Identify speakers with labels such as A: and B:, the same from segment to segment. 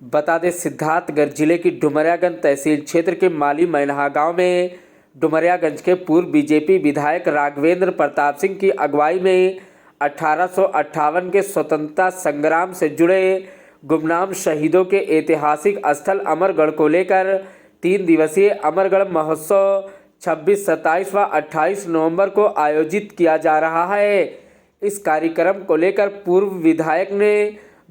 A: बता दें, सिद्धार्थगढ़ जिले की डुमरियागंज तहसील क्षेत्र के माली मैनहा गांव में डुमरियागंज के पूर्व बीजेपी विधायक राघवेंद्र प्रताप सिंह की अगुवाई में 1858 के स्वतंत्रता संग्राम से जुड़े गुमनाम शहीदों के ऐतिहासिक स्थल अमरगढ़ को लेकर 3 दिवसीय अमरगढ़ महोत्सव 26, 27 व 28 नवंबर को आयोजित किया जा रहा है। इस कार्यक्रम को लेकर पूर्व विधायक ने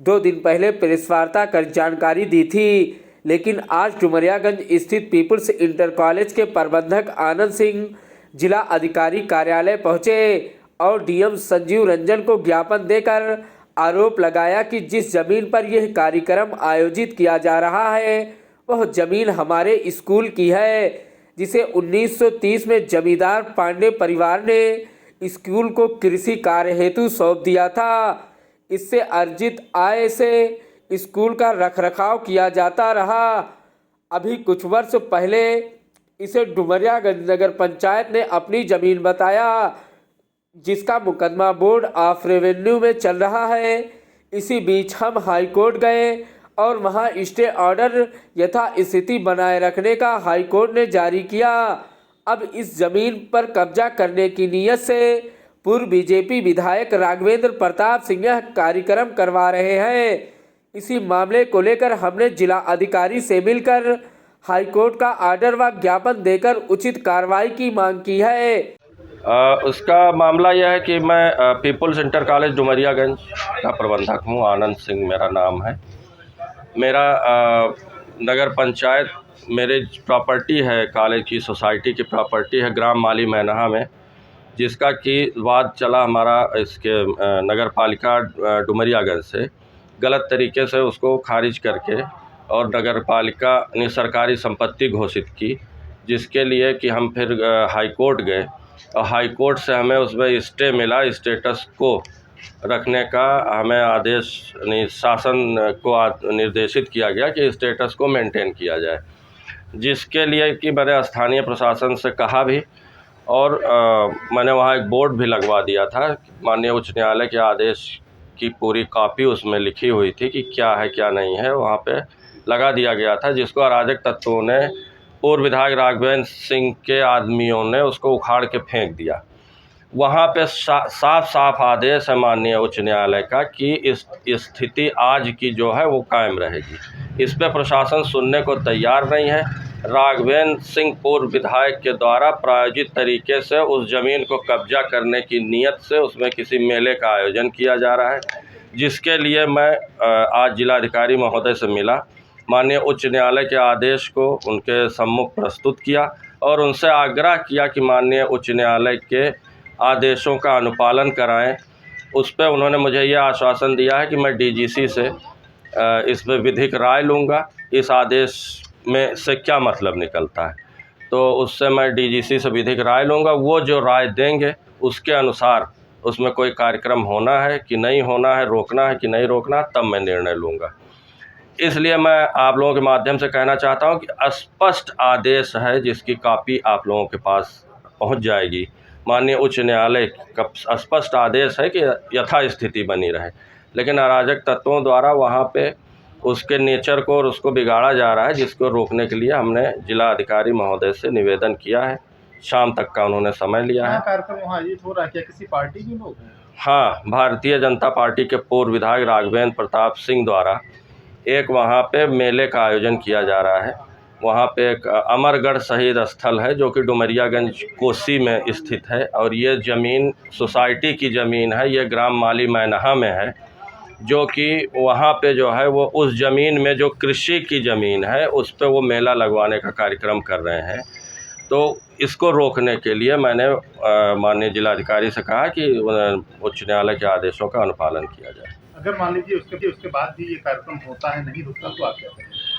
A: 2 दिन पहले प्रेस वार्ता कर जानकारी दी थी, लेकिन आज डुमरियागंज स्थित पीपुल्स इंटर कॉलेज के प्रबंधक आनंद सिंह जिला अधिकारी कार्यालय पहुंचे और डीएम संजीव रंजन को ज्ञापन देकर आरोप लगाया कि जिस जमीन पर यह कार्यक्रम आयोजित किया जा रहा है वह जमीन हमारे स्कूल की है, जिसे 1930 में जमींदार पांडे परिवार ने स्कूल को कृषि कार्य हेतु सौंप दिया था। इससे अर्जित आय से स्कूल का रखरखाव किया जाता रहा। अभी कुछ वर्ष पहले इसे डुमरियागंज नगर पंचायत ने अपनी जमीन बताया, जिसका मुकदमा बोर्ड ऑफ रेवेन्यू में चल रहा है। इसी बीच हम हाई कोर्ट गए और वहां स्टे ऑर्डर यथास्थिति बनाए रखने का हाई कोर्ट ने जारी किया। अब इस जमीन पर कब्जा करने की नीयत से पूर्व बीजेपी विधायक राघवेंद्र प्रताप सिंह यह कार्यक्रम करवा रहे हैं। इसी मामले को लेकर हमने जिला अधिकारी से मिलकर हाईकोर्ट का आर्डर व ज्ञापन देकर उचित कार्रवाई की मांग की है।
B: उसका मामला यह है कि मैं पीपुल्स इंटर कॉलेज डुमरियागंज का प्रबंधक हूँ। आनंद सिंह मेरा नाम है। मेरा नगर पंचायत मेरे प्रॉपर्टी है, कॉलेज की सोसाइटी की प्रॉपर्टी है ग्राम माली मैनहा में, जिसका कि वाद चला हमारा इसके नगर पालिका डुमरियागंज से गलत तरीके से उसको खारिज करके और नगर पालिका ने सरकारी संपत्ति घोषित की, जिसके लिए कि हम फिर हाई कोर्ट गए और हाई कोर्ट से हमें उसमें स्टे मिला। स्टेटस को रखने का हमें आदेश शासन को निर्देशित किया गया कि स्टेटस को मेंटेन किया जाए, जिसके लिए कि मैंने स्थानीय प्रशासन से कहा भी और मैंने वहाँ एक बोर्ड भी लगवा दिया था। माननीय उच्च न्यायालय के आदेश की पूरी कॉपी उसमें लिखी हुई थी कि क्या है क्या नहीं है, वहाँ पे लगा दिया गया था, जिसको अराजक तत्वों ने पूर्व विधायक राघवेंद्र सिंह के आदमियों ने उसको उखाड़ के फेंक दिया। वहाँ पे साफ साफ आदेश है माननीय उच्च न्यायालय का कि इस स्थिति आज की जो है वो कायम रहेगी। इस पे प्रशासन सुनने को तैयार नहीं है। राघवेंद्र सिंह पूर्व विधायक के द्वारा प्रायोजित तरीके से उस ज़मीन को कब्जा करने की नीयत से उसमें किसी मेले का आयोजन किया जा रहा है, जिसके लिए मैं आज जिलाधिकारी महोदय से मिला, माननीय उच्च न्यायालय के आदेश को उनके सम्मुख प्रस्तुत किया और उनसे आग्रह किया कि माननीय उच्च न्यायालय के आदेशों का अनुपालन कराएं। उस पर उन्होंने मुझे ये आश्वासन दिया है कि मैं डीजीसी से इस पर विधिक राय लूँगा, इस आदेश में से क्या मतलब निकलता है, तो उससे मैं डीजीसी से विधिक राय लूँगा। वो जो राय देंगे उसके अनुसार उसमें कोई कार्यक्रम होना है कि नहीं होना है, रोकना है कि नहीं रोकना, तब मैं निर्णय लूँगा। इसलिए मैं आप लोगों के माध्यम से कहना चाहता हूँ कि स्पष्ट आदेश है, जिसकी कॉपी आप लोगों के पास पहुँच जाएगी। माननीय उच्च न्यायालय का स्पष्ट आदेश है कि यथास्थिति बनी रहे, लेकिन अराजक तत्वों द्वारा वहाँ पे उसके नेचर को और उसको बिगाड़ा जा रहा है, जिसको रोकने के लिए हमने जिला अधिकारी महोदय से निवेदन किया है। शाम तक का उन्होंने समय लिया है।
C: कार्यक्रम वहाँ आयोजित हो रहा है, क्या किसी पार्टी के लोग हैं?
B: हाँ, भारतीय जनता पार्टी के पूर्व विधायक राघवेंद्र प्रताप सिंह द्वारा एक वहाँ पे मेले का आयोजन किया जा रहा है। वहाँ पे एक अमरगढ़ शहीद स्थल है जो कि डुमरियागंज कोसी में स्थित है और ये ज़मीन सोसाइटी की ज़मीन है, ये ग्राम माली मैनहा में है, जो कि वहाँ पे जो है वो उस ज़मीन में जो कृषि की ज़मीन है उस पे वो मेला लगवाने का कार्यक्रम कर रहे हैं। तो इसको रोकने के लिए मैंने माननीय जिलाधिकारी से कहा कि उच्च न्यायालय के आदेशों का अनुपालन किया जाए।
C: अगर मान लीजिए उसके बाद भी ये कार्यक्रम होता है, नहीं होता, तो आप क्या करेंगे?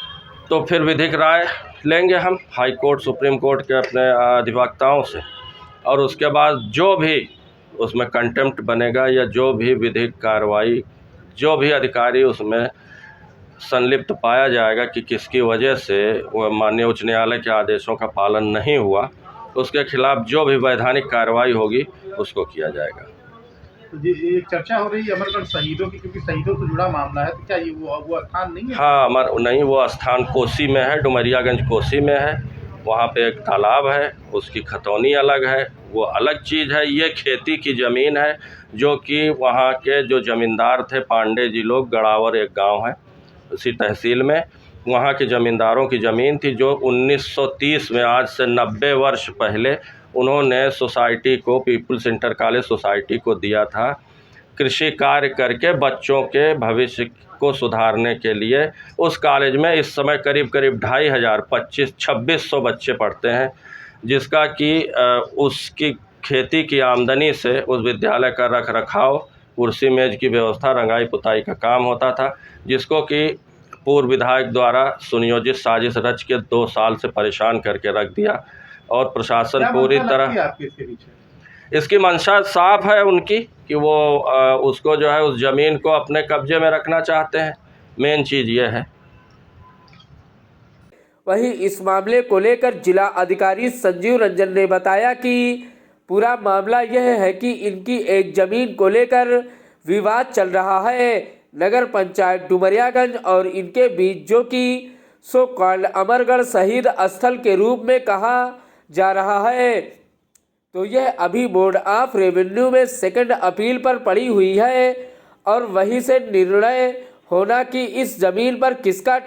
B: तो फिर विधिक राय लेंगे हम हाई कोर्ट सुप्रीम कोर्ट के अपने अधिवक्ताओं से, और उसके बाद जो भी उसमें कंटेम्प्ट बनेगा या जो भी विधिक कार्रवाई, जो भी अधिकारी उसमें संलिप्त पाया जाएगा कि किसकी वजह से वह माननीय उच्च न्यायालय के आदेशों का पालन नहीं हुआ, उसके खिलाफ जो भी वैधानिक कार्रवाई होगी उसको किया जाएगा।
C: तो ये एक चर्चा हो रही है अमरगढ़ शहीदों की, क्योंकि शहीदों से जुड़ा मामला है, तो क्या ये वो स्थान नहीं है?
B: हाँ, नहीं, वो स्थान कोसी में है, डुमरियागंज कोसी में है। वहाँ पे एक तालाब है, उसकी खतौनी अलग है, वो अलग चीज़ है। ये खेती की ज़मीन है, जो कि वहाँ के जो ज़मींदार थे पांडे जी लोग, गड़ावर एक गांव है उसी तहसील में, वहाँ के ज़मींदारों की ज़मीन थी, जो 1930 में, आज से 90 वर्ष पहले, उन्होंने सोसाइटी को, पीपल्स इंटर कॉलेज सोसाइटी को दिया था, कृषि कार्य करके बच्चों के भविष्य को सुधारने के लिए। उस कॉलेज में इस समय करीब 2500 2600 बच्चे पढ़ते हैं, जिसका कि उसकी खेती की आमदनी से उस विद्यालय का रख रखाव, कुर्सी मेज की व्यवस्था, रंगाई पुताई का काम होता था, जिसको कि पूर्व विधायक द्वारा सुनियोजित साजिश रच के 2 साल से परेशान करके रख दिया। और प्रशासन
C: क्या
B: पूरी
C: मंशा लगती
B: तरह,
C: है आपकी इसके पीछे?
B: इसकी मंशा साफ है उनकी कि वो उसको जो है, उस ज़मीन को अपने कब्जे में रखना चाहते हैं। मेन चीज़ ये है।
A: वहीं इस मामले को लेकर जिला अधिकारी संजीव रंजन ने बताया कि पूरा मामला यह है कि इनकी एक जमीन को लेकर विवाद चल रहा है नगर पंचायत डुमरियागंज और इनके बीच, जो कि सो कॉल्ड अमरगढ़ शहीद स्थल के रूप में कहा जा रहा है। तो यह अभी बोर्ड ऑफ रेवेन्यू में सेकंड अपील पर पड़ी हुई है और वहीं से निर्णय होना कि इस जमीन पर किसका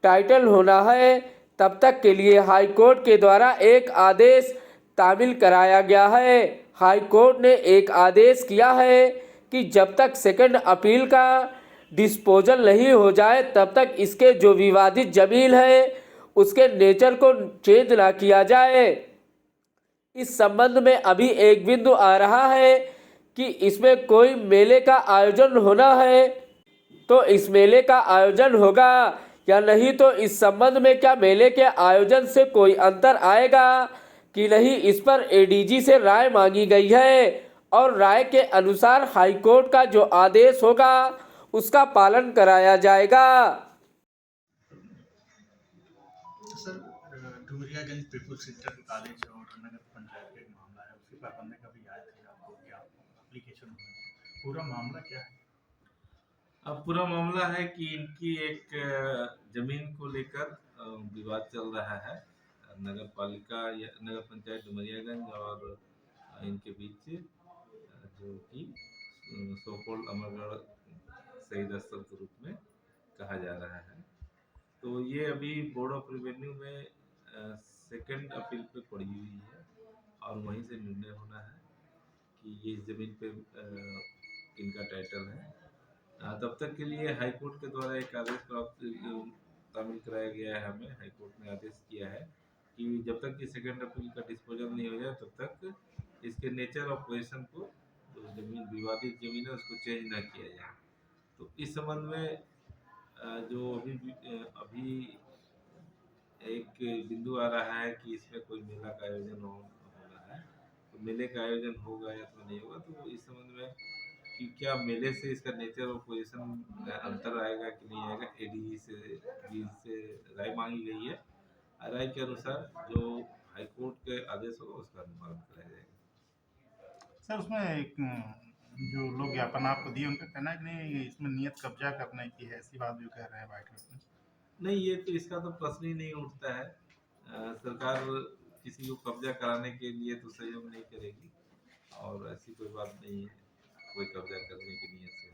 A: टाइटल होना है। तब तक के लिए हाई कोर्ट के द्वारा एक आदेश तामील कराया गया है। हाई कोर्ट ने एक आदेश किया है कि जब तक सेकंड अपील का डिस्पोजल नहीं हो जाए तब तक इसके जो विवादित जमीन है उसके नेचर को चेंज ना किया जाए। इस संबंध में अभी एक बिंदु आ रहा है कि इसमें कोई मेले का आयोजन होना है तो इस मेले का आयोजन होगा या नहीं, तो इस संबंध में क्या मेले के आयोजन से कोई अंतर आएगा कि नहीं, इस पर एडीजी से राय मांगी गई है और राय के अनुसार हाईकोर्ट का जो आदेश होगा उसका पालन कराया जाएगा।
C: Sir, Dumariyaganj people's inter college और नगर पंचायत का एक मामला है, उसके प्रबंधक का भी आया था आपको क्या एप्लीकेशन पूरा मामला क्या है?
D: अब पूरा मामला है कि इनकी एक जमीन को लेकर विवाद चल रहा है नगर पालिका या नगर पंचायत डुमरियागंज और इनके बीच, जो कि सोपोल अमरगढ़ शहीद स्थल के रूप में कहा जा रहा है। तो ये अभी बोर्ड ऑफ रेवेन्यू में सेकंड अपील पे पड़ी हुई है और वहीं से निर्णय होना है कि ये इस जमीन पे किनका टाइटल है। तब तक के लिए हाई कोर्ट के द्वारा एक आदेश प्राप्त तामील कराया गया है। हमें हाई कोर्ट ने आदेश किया है कि जब तक कि सेकंड अपील का डिस्पोजल नहीं हो जाए तब तक इसके नेचर और पोजीशन को, जो जमीन विवादित जमीन है, उसको चेंज ना किया जाए। तो इस संबंध में जो अभी एक बिंदु आ रहा है कि इसमें कोई मेला का आयोजन होना है, तो मेले का आयोजन होगा या तो नहीं होगा, तो इस संबंध में कि क्या मेले से इसका नेचर और पोजीशन अंतर आएगा कि नहीं आएगा, एडीजी से राय मांगी गई है। राय के अनुसार जो हाईकोर्ट के आदेश होगा उसका अनुपालन कराया जाएगा।
C: सर, उसमें एक जो लोग ज्ञापन आपको दिए उनका कहना है कि नहीं इसमें नियत कब्जा करने की है, ऐसी बात भी कह रहे हैं वाइट हाउस में।
D: नहीं, ये तो इसका तो प्रश्न ही नहीं उठता है। सरकार किसी को कब्जा कराने के लिए तो सहयोग नहीं करेगी और ऐसी कोई बात नहीं है, कोई कब्जा करने की नीयत से